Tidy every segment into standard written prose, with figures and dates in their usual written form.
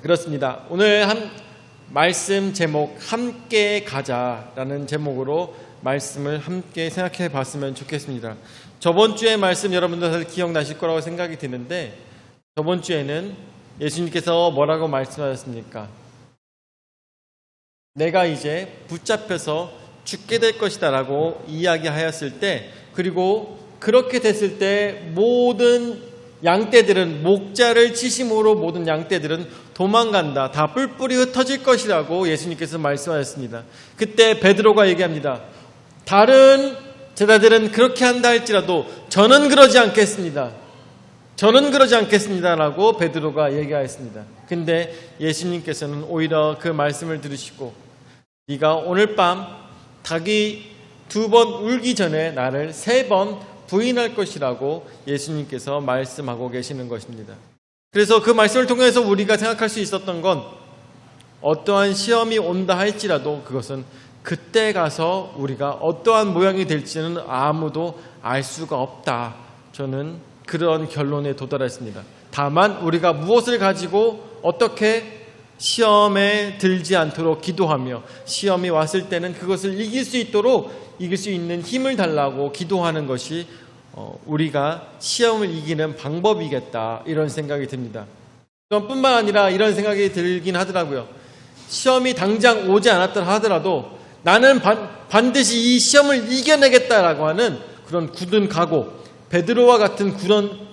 그렇습니다. 오늘 말씀 제목 함께 가자라는 제목으로 말씀을 함께 생각해 봤으면 좋겠습니다. 저번 주의 말씀 여러분들 다들 기억나실 거라고 생각이 드는데, 저번 주에는 예수님께서 뭐라고 말씀하셨습니까? 내가 이제 붙잡혀서 죽게 될 것이다 라고 이야기하였을 때, 그리고 그렇게 됐을 때 모든 양떼들은, 목자를 치심으로 모든 양떼들은 도망간다, 다 뿔뿔이 흩어질 것이라고 예수님께서 말씀하셨습니다. 그때 베드로가 얘기합니다. 다른 제자들은 그렇게 한다 할지라도 저는 그러지 않겠습니다. 저는 그러지 않겠습니다 라고 베드로가 얘기하였습니다. 근데 예수님께서는 오히려 그 말씀을 들으시고, 네가 오늘 밤 닭이 2번 울기 전에 나를 3번 부인할 것이라고 예수님께서 말씀하고 계시는 것입니다. 그래서 그 말씀을 통해서 우리가 생각할 수 있었던 건, 어떠한 시험이 온다 할지라도 그것은 그때 가서 우리가 어떠한 모양이 될지는 아무도 알 수가 없다. 저는 그런 결론에 도달했습니다. 다만 우리가 무엇을 가지고 어떻게 시험에 들지 않도록 기도하며, 시험이 왔을 때는 그것을 이길 수 있도록 이길 수 있는 힘을 달라고 기도하는 것이 우리가 시험을 이기는 방법이겠다, 이런 생각이 듭니다. 뿐만 아니라 이런 생각이 들긴 하더라고요. 시험이 당장 오지 않았다 하더라도 나는 반드시 이 시험을 이겨내겠다라고 하는 그런 굳은 각오, 베드로와 같은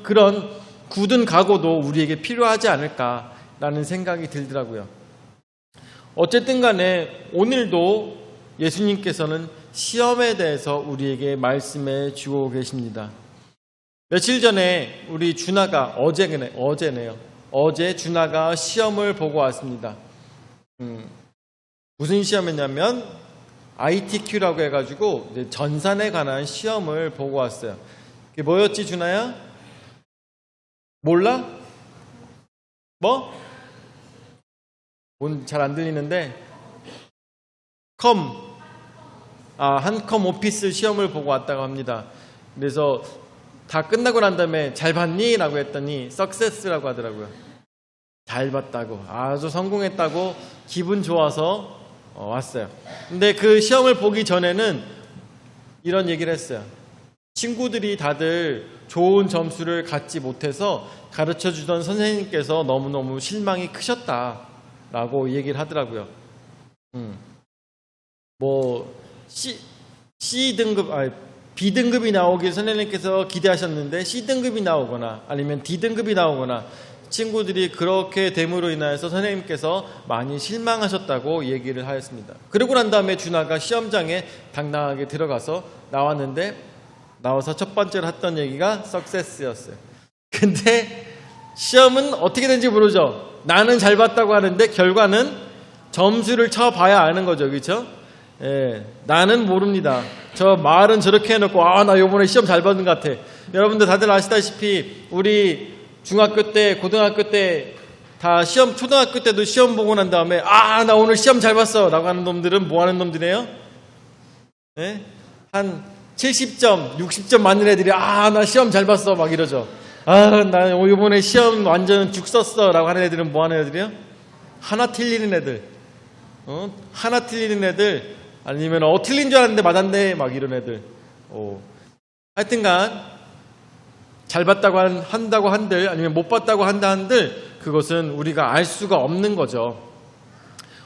그런 굳은 각오도 우리에게 필요하지 않을까라는 생각이 들더라고요. 어쨌든 간에 오늘도 예수님께서는 시험에 대해서 우리에게 말씀해 주고 계십니다. 며칠 전에 우리 준하가, 어제 준하가 시험을 보고 왔습니다. 무슨 시험이냐면 ITQ라고 해가지고 이제 전산에 관한 시험을 보고 왔어요. 그게 뭐였지, 준하야? 몰라? 뭐? 잘 안 들리는데 한컴 오피스 시험을 보고 왔다고 합니다. 그래서 다 끝나고 난 다음에 잘 봤니? 라고 했더니 석세스라고 하더라고요. 잘 봤다고, 아주 성공했다고 기분 좋아서 왔어요. 근데 그 시험을 보기 전에는 이런 얘기를 했어요. 친구들이 다들 좋은 점수를 갖지 못해서 가르쳐주던 선생님께서 너무너무 실망이 크셨다라고 얘기를 하더라고요. B등급이 나오길 선생님께서 기대하셨는데 C등급이 나오거나 아니면 D등급이 나오거나, 친구들이 그렇게 됨으로 인하여서 선생님께서 많이 실망하셨다고 얘기를 하였습니다. 그러고 난 다음에 준하가 시험장에 당당하게 들어가서 나와서 첫 번째로 했던 얘기가 석세스였어요. 근데 시험은 어떻게 되는지 모르죠. 나는 잘 봤다고 하는데 결과는 점수를 쳐봐야 아는 거죠. 그렇죠? 예, 나는 모릅니다. 저 말은 저렇게 해놓고 나 이번에 시험 잘 봤는 것 같아. 여러분들 다들 아시다시피 우리 중학교 때, 고등학교 때 다 시험, 초등학교 때도 시험 보고 난 다음에 나 오늘 시험 잘 봤어 라고 하는 놈들은 뭐 하는 놈들이에요? 예? 한 70점, 60점 맞는 애들이 나 시험 잘 봤어 막 이러죠. 나 이번에 시험 완전 죽 썼어 라고 하는 애들은 뭐 하는 애들이에요? 하나 틀리는 애들. 하나 틀리는 애들, 아니면 틀린 줄 알았는데 맞았네 막 이런 애들. 하여튼간 잘 봤다고 한다고 한들, 아니면 못 봤다고 한들, 그것은 우리가 알 수가 없는 거죠.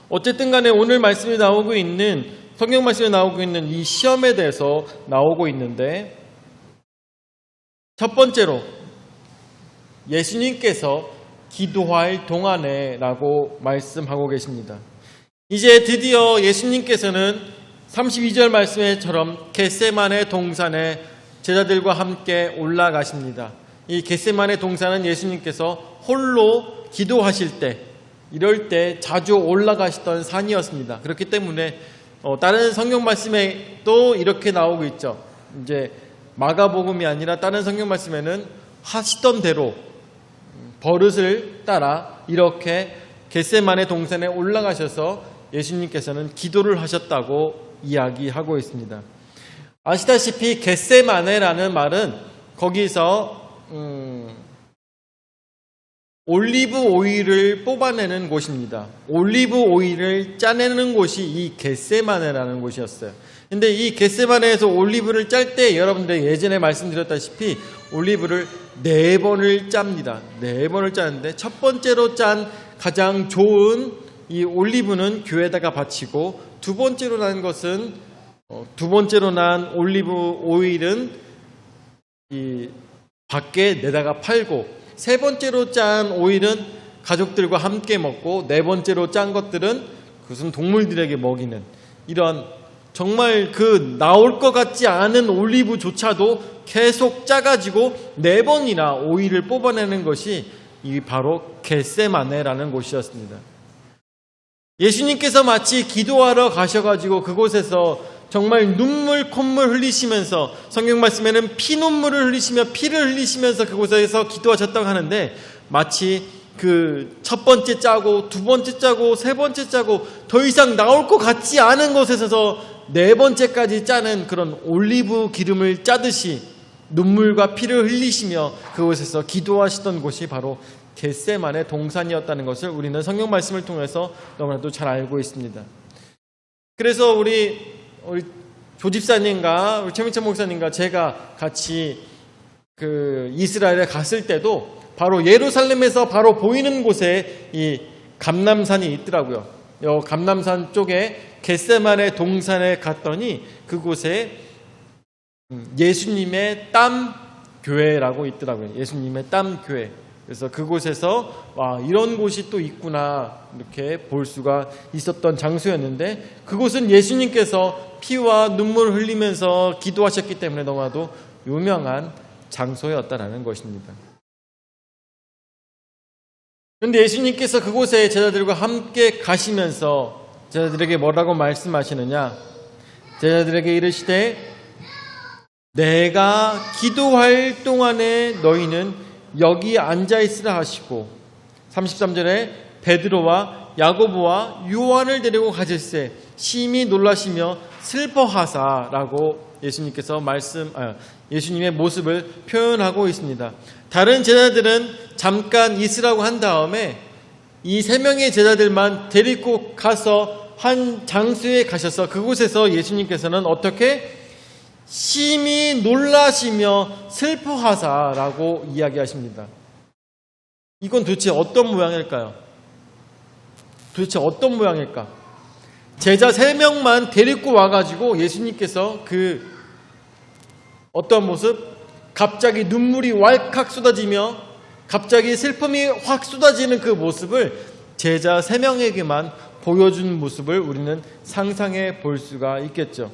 어쨌든 간에 오늘 말씀이 나오고 있는, 성경 말씀에 나오고 있는 이 시험에 대해서 나오고 있는데, 첫 번째로 예수님께서 기도할 동안에 라고 말씀하고 계십니다. 이제 드디어 예수님께서는 32절 말씀에처럼 겟세마네 동산에 제자들과 함께 올라가십니다. 이 겟세마네 동산은 예수님께서 홀로 기도하실 때, 이럴 때 자주 올라가시던 산이었습니다. 그렇기 때문에 다른 성경 말씀에 또 이렇게 나오고 있죠. 이제 마가복음이 아니라 다른 성경 말씀에는 하시던 대로 버릇을 따라 이렇게 겟세마네 동산에 올라가셔서 예수님께서는 기도를 하셨다고 이야기하고 있습니다. 아시다시피 겟세마네라는 말은 거기서 올리브 오일을 뽑아내는 곳입니다. 올리브 오일을 짜내는 곳이 이 겟세마네라는 곳이었어요. 근데 이 겟세마네에서 올리브를 짤 때 여러분들 예전에 말씀드렸다시피 올리브를 4번을 짭니다. 4번을 짜는데 첫 번째로 짠 가장 좋은 이 올리브는 교회에다가 바치고 두 번째로 난 것은 두 번째로 난 올리브 오일은 이 밖에 내다가 팔고 세 번째로 짠 오일은 가족들과 함께 먹고 네 번째로 짠 것들은 그것은 동물들에게 먹이는 이런 정말 그 나올 것 같지 않은 올리브조차도 계속 짜가지고 4번이나 오일을 뽑아내는 것이 이 바로 겟세마네라는 곳이었습니다. 예수님께서 마치 기도하러 가셔가지고 그곳에서 정말 눈물 콧물 흘리시면서 성경 말씀에는 피눈물을 흘리시며 피를 흘리시면서 그곳에서 기도하셨다고 하는데 마치 그 첫 번째 짜고 두 번째 짜고 세 번째 짜고 더 이상 나올 것 같지 않은 곳에서 4번째까지 짜는 그런 올리브 기름을 짜듯이 눈물과 피를 흘리시며 그곳에서 기도하시던 곳이 바로 겟세마네 동산이었다는 것을 우리는 성경 말씀을 통해서 너무나도 잘 알고 있습니다. 그래서 우리 조집사님과 우리 최민철 목사님과 제가 같이 그 이스라엘에 갔을 때도 바로 예루살렘에서 바로 보이는 곳에 이 감람산이 있더라고요. 이 감람산 쪽에 겟세마네 동산에 갔더니 그곳에 예수님의 땀 교회라고 있더라고요. 예수님의 땀 교회. 그래서 그곳에서 와 이런 곳이 또 있구나 이렇게 볼 수가 있었던 장소였는데 그곳은 예수님께서 피와 눈물을 흘리면서 기도하셨기 때문에 너무나도 유명한 장소였다라는 것입니다. 그런데 예수님께서 그곳에 제자들과 함께 가시면서 제자들에게 뭐라고 말씀하시느냐? 제자들에게 이르시되 내가 기도할 동안에 너희는 여기 앉아있으라 하시고 33절에 베드로와 야고보와 요한을 데리고 가실새 심히 놀라시며 슬퍼하사라고 예수님께서 예수님의 모습을 표현하고 있습니다. 다른 제자들은 잠깐 있으라고 한 다음에 이 3명의 제자들만 데리고 가서 한 장소에 가셔서 그곳에서 예수님께서는 어떻게 심히 놀라시며 슬퍼하사라고 이야기하십니다. 이건 도대체 어떤 모양일까요? 도대체 어떤 모양일까? 제자 3명만 데리고 와가지고 예수님께서 그 어떤 모습? 갑자기 눈물이 왈칵 쏟아지며 갑자기 슬픔이 확 쏟아지는 그 모습을 제자 3명에게만 보여준 모습을 우리는 상상해 볼 수가 있겠죠.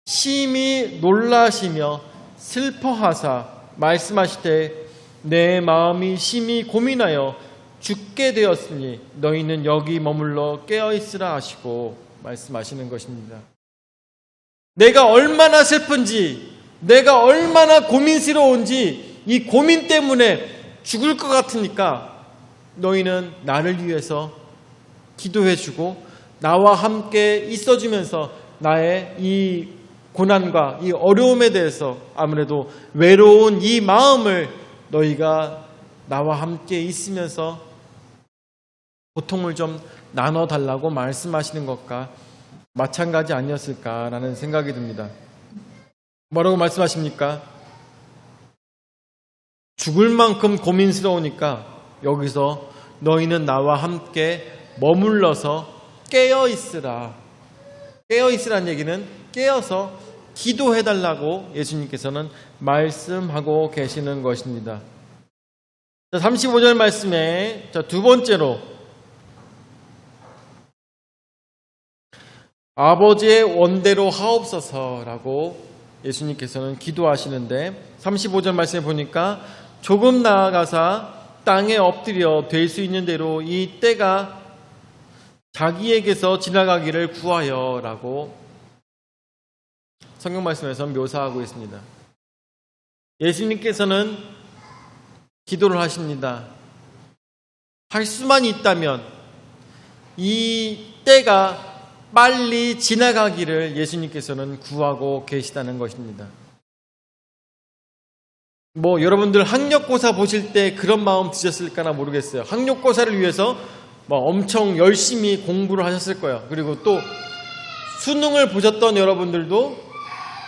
심히 놀라시며 슬퍼하사 말씀하시되 내 마음이 심히 고민하여 죽게 되었으니 너희는 여기 머물러 깨어있으라 하시고 말씀하시는 것입니다. 내가 얼마나 슬픈지 내가 얼마나 고민스러운지 이 고민 때문에 죽을 것 같으니까 너희는 나를 위해서 기도해주고 나와 함께 있어주면서 나의 이 고난과 이 어려움에 대해서 아무래도 외로운 이 마음을 너희가 나와 함께 있으면서 고통을 좀 나눠달라고 말씀하시는 것과 마찬가지 아니었을까라는 생각이 듭니다. 뭐라고 말씀하십니까? 죽을 만큼 고민스러우니까 여기서 너희는 나와 함께 머물러서 깨어있으라. 깨어있으라는 얘기는 깨어서 기도해달라고 예수님께서는 말씀하고 계시는 것입니다. 35절 말씀에 두 번째로 아버지의 원대로 하옵소서라고 예수님께서는 기도하시는데 35절 말씀에 보니까 조금 나아가사 땅에 엎드려 될 수 있는 대로 이 때가 자기에게서 지나가기를 구하여라고 성경 말씀에서 묘사하고 있습니다. 예수님께서는 기도를 하십니다. 할 수만 있다면 이 때가 빨리 지나가기를 예수님께서는 구하고 계시다는 것입니다. 여러분들 학력고사 보실 때 그런 마음 드셨을까나 모르겠어요. 학력고사를 위해서 엄청 열심히 공부를 하셨을 거예요. 그리고 또 수능을 보셨던 여러분들도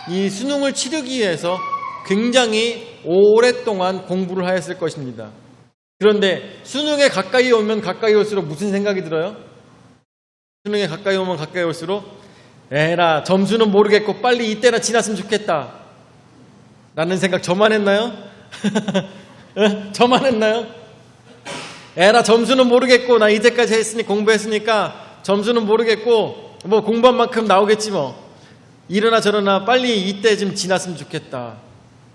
이 수능을 치르기 위해서 굉장히 오랫동안 공부를 하였을 것입니다. 그런데 수능에 가까이 오면 가까이 올수록 무슨 생각이 들어요? 수능에 가까이 오면 가까이 올수록 에라 점수는 모르겠고 빨리 이때나 지났으면 좋겠다 라는 생각 저만 했나요? 저만 했나요? 에라 점수는 모르겠고 나 이때까지 공부했으니까 점수는 모르겠고 공부한 만큼 나오겠지 이러나 저러나 빨리 이때 좀 지났으면 좋겠다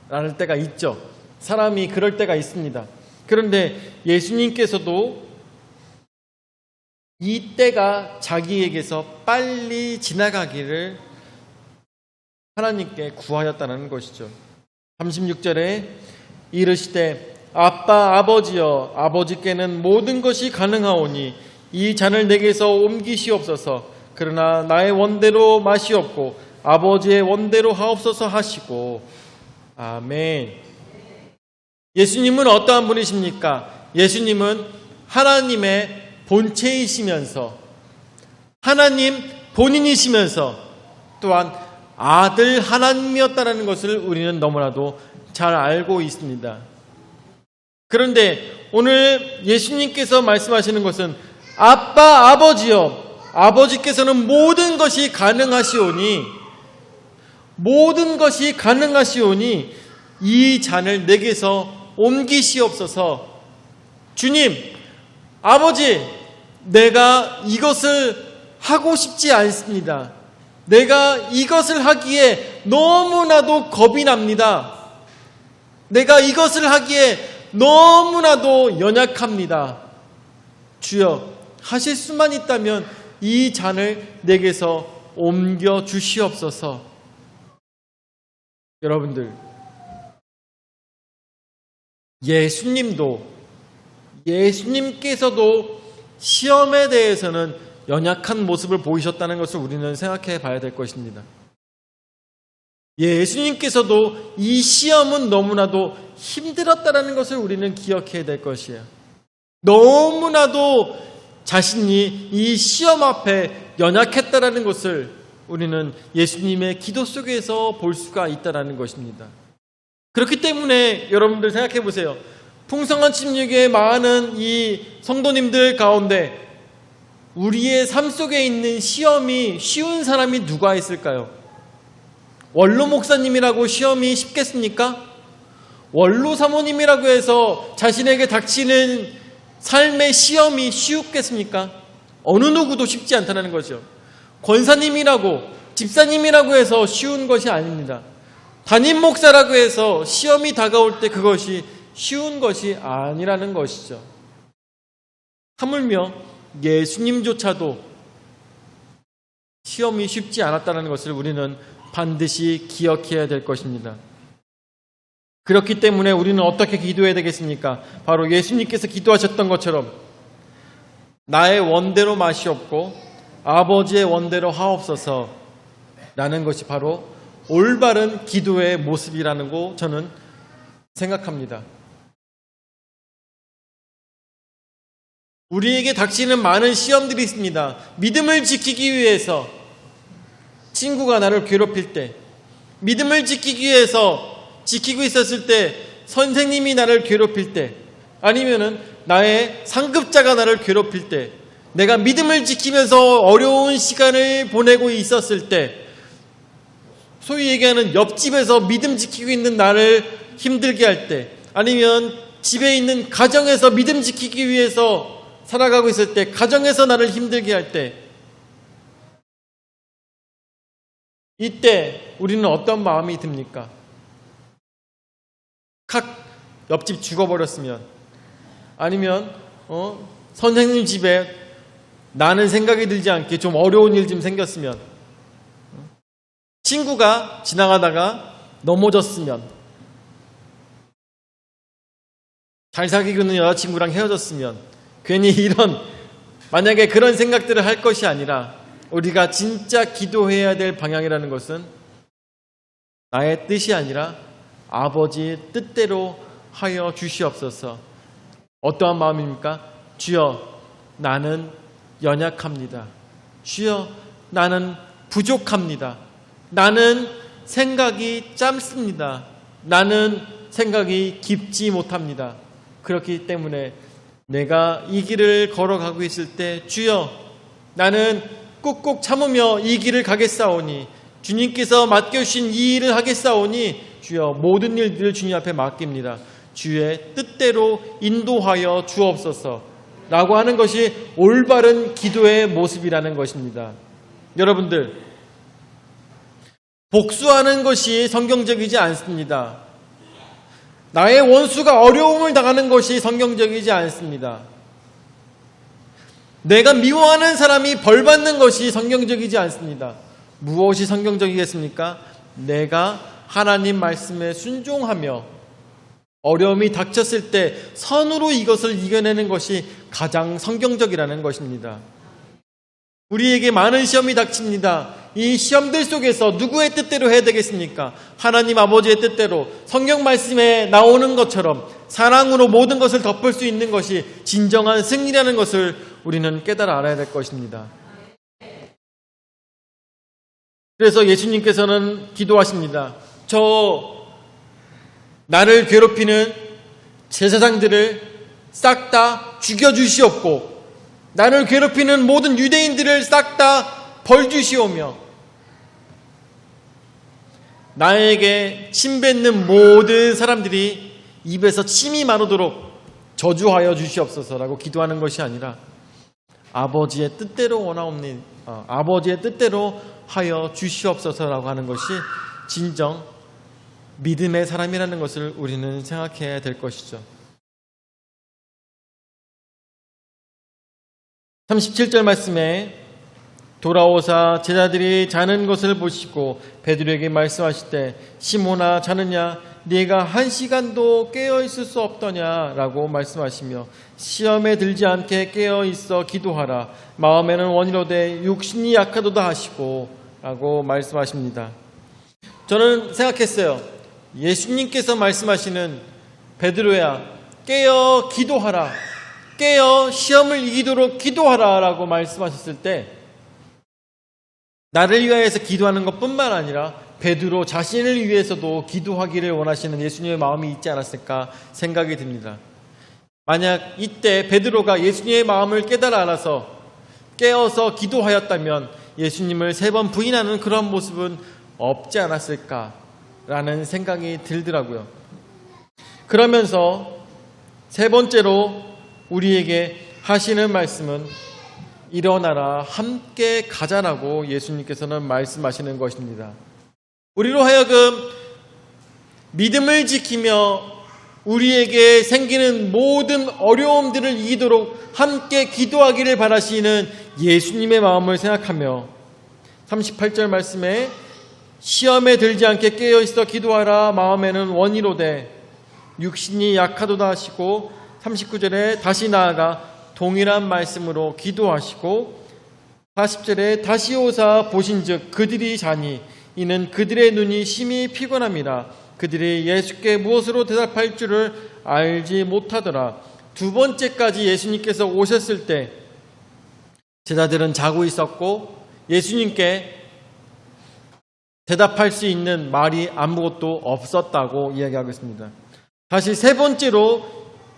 라는 때가 있죠. 사람이 그럴 때가 있습니다. 그런데 예수님께서도 이 때가 자기에게서 빨리 지나가기를 하나님께 구하였다는 것이죠. 36절에 이르시되 아빠 아버지여 아버지께는 모든 것이 가능하오니 이 잔을 내게서 옮기시옵소서. 그러나 나의 원대로 마시옵고 아버지의 원대로 하옵소서 하시고. 아멘. 예수님은 어떠한 분이십니까? 예수님은 하나님의 본체이시면서 하나님 본인이시면서 또한 아들 하나님이었다는 것을 우리는 너무나도 잘 알고 있습니다. 그런데 오늘 예수님께서 말씀하시는 것은 아빠 아버지여 아버지께서는 모든 것이 가능하시오니 이 잔을 내게서 옮기시옵소서. 주님, 아버지, 내가 이것을 하고 싶지 않습니다. 내가 이것을 하기에 너무나도 겁이 납니다. 내가 이것을 하기에 너무나도 연약합니다. 주여, 하실 수만 있다면 이 잔을 내게서 옮겨 주시옵소서. 여러분들, 예수님께서도 시험에 대해서는 연약한 모습을 보이셨다는 것을 우리는 생각해 봐야 될 것입니다. 예수님께서도 이 시험은 너무나도 힘들었다는 것을 우리는 기억해야 될 것이에요. 너무나도 자신이 이 시험 앞에 연약했다는 것을 우리는 예수님의 기도 속에서 볼 수가 있다는 것입니다. 그렇기 때문에 여러분들 생각해 보세요. 풍성한 침묵에 많은 이 성도님들 가운데 우리의 삶 속에 있는 시험이 쉬운 사람이 누가 있을까요? 원로 목사님이라고 시험이 쉽겠습니까? 원로 사모님이라고 해서 자신에게 닥치는 삶의 시험이 쉬웠겠습니까? 어느 누구도 쉽지 않다는 거죠. 권사님이라고 집사님이라고 해서 쉬운 것이 아닙니다. 담임 목사라고 해서 시험이 다가올 때 그것이 쉬운 것이 아니라는 것이죠. 하물며 예수님조차도 시험이 쉽지 않았다는 것을 우리는 반드시 기억해야 될 것입니다. 그렇기 때문에 우리는 어떻게 기도해야 되겠습니까? 바로 예수님께서 기도하셨던 것처럼 나의 원대로 마시옵고 아버지의 원대로 하옵소서 라는 것이 바로 올바른 기도의 모습이라는 거 저는 생각합니다. 우리에게 닥치는 많은 시험들이 있습니다. 믿음을 지키기 위해서 친구가 나를 괴롭힐 때, 믿음을 지키기 위해서 지키고 있었을 때 선생님이 나를 괴롭힐 때, 아니면은 나의 상급자가 나를 괴롭힐 때, 내가 믿음을 지키면서 어려운 시간을 보내고 있었을 때, 소위 얘기하는 옆집에서 믿음 지키고 있는 나를 힘들게 할 때, 아니면 집에 있는 가정에서 믿음 지키기 위해서 살아가고 있을 때, 가정에서 나를 힘들게 할 때, 이때 우리는 어떤 마음이 듭니까? 옆집 죽어버렸으면, 아니면 선생님 집에 나는 생각이 들지 않게 좀 어려운 일 좀 생겼으면, 친구가 지나가다가 넘어졌으면, 잘 사귀고 있는 여자친구랑 헤어졌으면, 괜히 만약에 그런 생각들을 할 것이 아니라 우리가 진짜 기도해야 될 방향이라는 것은 나의 뜻이 아니라 아버지의 뜻대로 하여 주시옵소서. 어떠한 마음입니까? 주여, 나는 연약합니다. 주여, 나는 부족합니다. 나는 생각이 짧습니다. 나는 생각이 깊지 못합니다. 그렇기 때문에 내가 이 길을 걸어가고 있을 때 주여, 나는 꾹꾹 참으며 이 길을 가겠사오니, 주님께서 맡겨주신 이 일을 하겠사오니 주여, 모든 일들을 주님 앞에 맡깁니다. 주의 뜻대로 인도하여 주옵소서 라고 하는 것이 올바른 기도의 모습이라는 것입니다. 여러분들, 복수하는 것이 성경적이지 않습니다. 나의 원수가 어려움을 당하는 것이 성경적이지 않습니다. 내가 미워하는 사람이 벌받는 것이 성경적이지 않습니다. 무엇이 성경적이겠습니까? 내가 하나님 말씀에 순종하며 어려움이 닥쳤을 때 선으로 이것을 이겨내는 것이 가장 성경적이라는 것입니다. 우리에게 많은 시험이 닥칩니다. 이 시험들 속에서 누구의 뜻대로 해야 되겠습니까? 하나님 아버지의 뜻대로 성경 말씀에 나오는 것처럼 사랑으로 모든 것을 덮을 수 있는 것이 진정한 승리라는 것을 우리는 깨달아 알아야 될 것입니다. 그래서 예수님께서는 기도하십니다. 나를 괴롭히는 제사장들을 싹 다 죽여주시옵고, 나를 괴롭히는 모든 유대인들을 싹 다 벌주시오며, 나에게 침뱉는 모든 사람들이 입에서 침이 마르도록 저주하여 주시옵소서라고 기도하는 것이 아니라 아버지의 뜻대로 원하옵니, 아버지의 뜻대로 하여 주시옵소서라고 하는 것이 진정 믿음의 사람이라는 것을 우리는 생각해야 될 것이죠. 37절 말씀에 돌아오사 제자들이 자는 것을 보시고 베드로에게 말씀하실 때, 시몬아, 자느냐? 네가 1시간도 깨어있을 수 없더냐라고 말씀하시며, 시험에 들지 않게 깨어있어 기도하라. 마음에는 원이로되 육신이 약하도다 하시고 라고 말씀하십니다. 저는 생각했어요. 예수님께서 말씀하시는 베드로야, 깨어 기도하라, 깨어 시험을 이기도록 기도하라 라고 말씀하셨을 때, 나를 위하여서 기도하는 것뿐만 아니라 베드로 자신을 위해서도 기도하기를 원하시는 예수님의 마음이 있지 않았을까 생각이 듭니다. 만약 이때 베드로가 예수님의 마음을 깨달아 알아서 깨어서 기도하였다면 예수님을 3번 부인하는 그런 모습은 없지 않았을까라는 생각이 들더라고요. 그러면서 3번째로 우리에게 하시는 말씀은 일어나라, 함께 가자라고 예수님께서는 말씀하시는 것입니다. 우리로 하여금 믿음을 지키며 우리에게 생기는 모든 어려움들을 이기도록 함께 기도하기를 바라시는 예수님의 마음을 생각하며 38절 말씀에 시험에 들지 않게 깨어있어 기도하라. 마음에는 원이로되 육신이 약하도다 하시고 39절에 다시 나아가 동일한 말씀으로 기도하시고 40절에 다시 오사 보신즉 그들이 자니 이는 그들의 눈이 심히 피곤함이라. 그들이 예수께 무엇으로 대답할 줄을 알지 못하더라. 2번째까지 예수님께서 오셨을 때 제자들은 자고 있었고 예수님께 대답할 수 있는 말이 아무것도 없었다고 이야기하고 있습니다. 다시 3번째로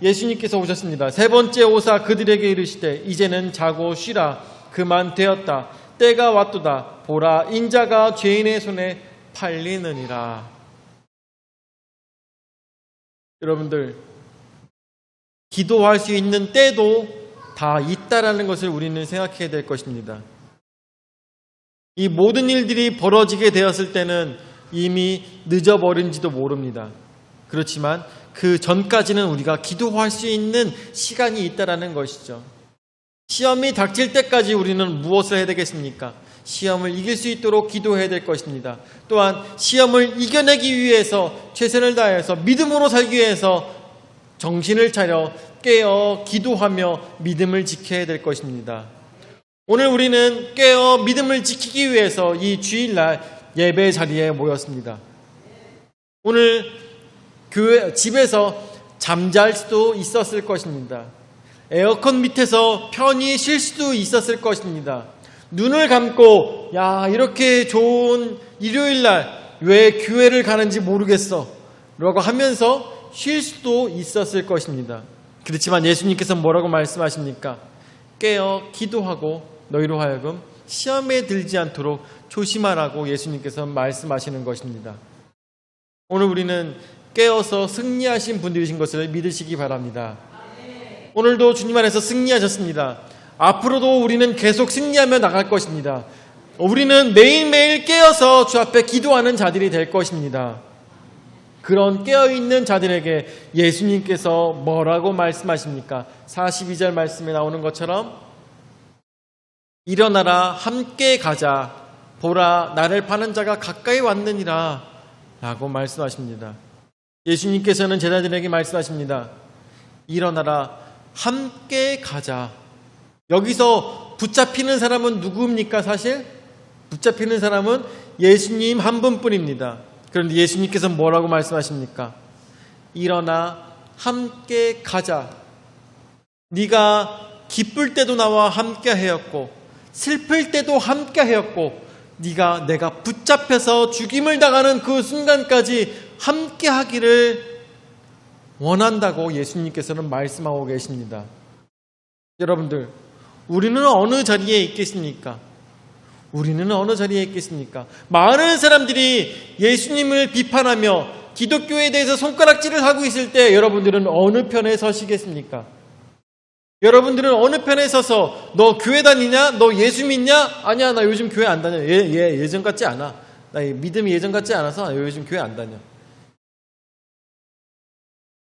예수님께서 오셨습니다. 3번째 오사 그들에게 이르시되 이제는 자고 쉬라. 그만 되었다. 때가 왔도다. 보라, 인자가 죄인의 손에 팔리느니라. 여러분들, 기도할 수 있는 때도 다 있다라는 것을 우리는 생각해야 될 것입니다. 이 모든 일들이 벌어지게 되었을 때는 이미 늦어버린지도 모릅니다. 그렇지만 그 전까지는 우리가 기도할 수 있는 시간이 있다라는 것이죠. 시험이 닥칠 때까지 우리는 무엇을 해야 되겠습니까? 시험을 이길 수 있도록 기도해야 될 것입니다. 또한 시험을 이겨내기 위해서 최선을 다해서 믿음으로 살기 위해서 정신을 차려 깨어 기도하며 믿음을 지켜야 될 것입니다. 오늘 우리는 깨어 믿음을 지키기 위해서 이 주일날 예배 자리에 모였습니다. 오늘 집에서 잠잘 수도 있었을 것입니다. 에어컨 밑에서 편히 쉴 수도 있었을 것입니다. 눈을 감고 이렇게 좋은 일요일날 왜 교회를 가는지 모르겠어 라고 하면서 쉴 수도 있었을 것입니다. 그렇지만 예수님께서 뭐라고 말씀하십니까? 깨어 기도하고 너희로 하여금 시험에 들지 않도록 조심하라고 예수님께서 말씀하시는 것입니다. 오늘 우리는 깨어서 승리하신 분들이신 것을 믿으시기 바랍니다. 오늘도 주님 안에서 승리하셨습니다. 앞으로도 우리는 계속 승리하며 나갈 것입니다. 우리는 매일매일 깨어서 주 앞에 기도하는 자들이 될 것입니다. 그런 깨어있는 자들에게 예수님께서 뭐라고 말씀하십니까? 42절 말씀에 나오는 것처럼 일어나라 함께 가자 보라 나를 파는 자가 가까이 왔느니라 라고 말씀하십니다. 예수님께서는 제자들에게 말씀하십니다. 일어나라 함께 가자. 여기서 붙잡히는 사람은 누구입니까? 사실 붙잡히는 사람은 예수님 한 분뿐입니다. 그런데 예수님께서 뭐라고 말씀하십니까? 일어나 함께 가자. 네가 기쁠 때도 나와 함께 하였고 슬플 때도 함께 하였고 네가 내가 붙잡혀서 죽임을 당하는 그 순간까지 함께 하기를 원한다고 예수님께서는 말씀하고 계십니다. 여러분들, 우리는 어느 자리에 있겠습니까? 우리는 어느 자리에 있겠습니까? 많은 사람들이 예수님을 비판하며 기독교에 대해서 손가락질을 하고 있을 때 여러분들은 어느 편에 서시겠습니까? 여러분들은 어느 편에 서서 너 교회 다니냐? 너 예수 믿냐? 아니야, 나 요즘 교회 안 다녀. 예전 같지 않아. 나 믿음이 예전 같지 않아서 요즘 교회 안 다녀.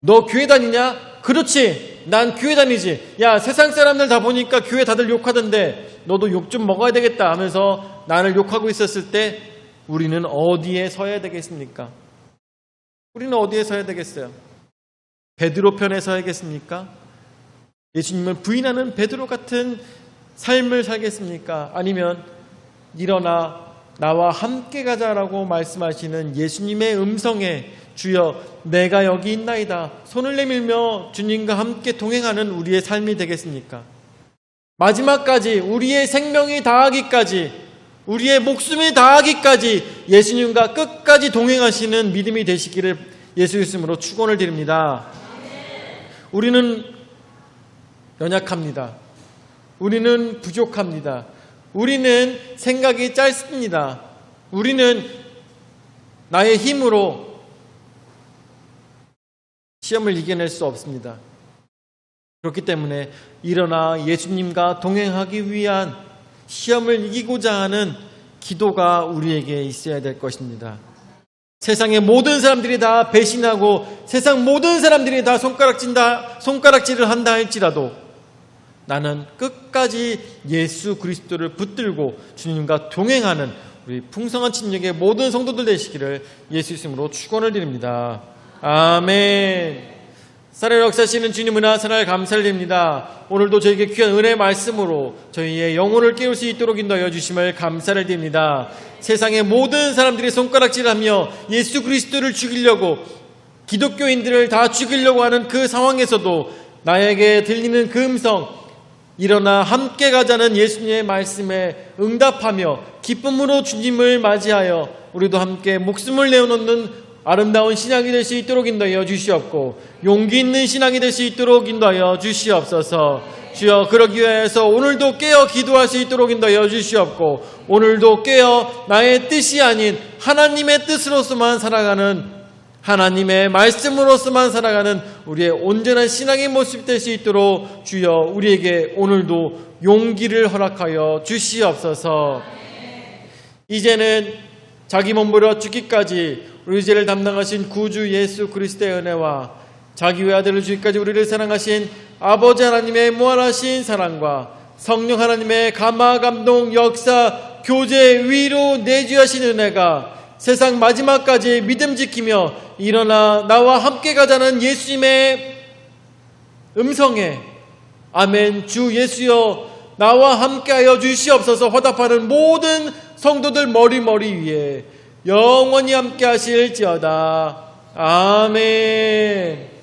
너 교회 다니냐? 그렇지. 난 교회 다니지. 야, 세상 사람들 다 보니까 교회 다들 욕하던데 너도 욕 좀 먹어야 되겠다 하면서 나를 욕하고 있었을 때 우리는 어디에 서야 되겠습니까? 우리는 어디에 서야 되겠어요? 베드로 편에 서야겠습니까? 예수님을 부인하는 베드로 같은 삶을 살겠습니까? 아니면 일어나 나와 함께 가자라고 말씀하시는 예수님의 음성에 주여 내가 여기 있나이다 손을 내밀며 주님과 함께 동행하는 우리의 삶이 되겠습니까? 마지막까지 우리의 생명이 다하기까지 우리의 목숨이 다하기까지 예수님과 끝까지 동행하시는 믿음이 되시기를 예수 이름으로 축원을 드립니다. 우리는 연약합니다. 우리는 부족합니다. 우리는 생각이 짧습니다. 우리는 나의 힘으로 시험을 이겨낼 수 없습니다. 그렇기 때문에 일어나 예수님과 동행하기 위한 시험을 이기고자 하는 기도가 우리에게 있어야 될 것입니다. 세상의 모든 사람들이 다 배신하고 세상 모든 사람들이 다 손가락질을 한다 할지라도 나는 끝까지 예수 그리스도를 붙들고 주님과 동행하는 우리 풍성한 침략의 모든 성도들 되시기를 예수 이름으로 축원을 드립니다. 아멘. 살아를 역사하시는 주님 은혜와 사랑을 감사를 드립니다. 오늘도 저에게 귀한 은혜의 말씀으로 저희의 영혼을 깨울 수 있도록 인도하여 주심을 감사를 드립니다. 세상의 모든 사람들이 손가락질하며 예수 그리스도를 죽이려고 기독교인들을 다 죽이려고 하는 그 상황에서도 나에게 들리는 그 음성 일어나 함께 가자는 예수님의 말씀에 응답하며 기쁨으로 주님을 맞이하여 우리도 함께 목숨을 내어놓는 아름다운 신앙이 될 수 있도록 인도하여 주시옵고 용기 있는 신앙이 될 수 있도록 인도하여 주시옵소서. 주여 그러기 위해서 오늘도 깨어 기도할 수 있도록 인도하여 주시옵고 오늘도 깨어 나의 뜻이 아닌 하나님의 뜻으로서만 살아가는 하나님의 말씀으로서만 살아가는 우리의 온전한 신앙의 모습이 될 수 있도록 주여 우리에게 오늘도 용기를 허락하여 주시옵소서. 이제는 자기 몸부려 죽기까지 우리 죄를 담당하신 구주 예수 그리스도의 은혜와 자기 외아들을 주기까지 우리를 사랑하신 아버지 하나님의 무한하신 사랑과 성령 하나님의 감화 감동 역사 교제 위로 내주하신 은혜가 세상 마지막까지 믿음 지키며 일어나 나와 함께 가자는 예수님의 음성에 아멘 주 예수여 나와 함께하여 주시옵소서 화답하는 모든 성도들 머리 위에 영원히 함께 하실지어다. 아멘.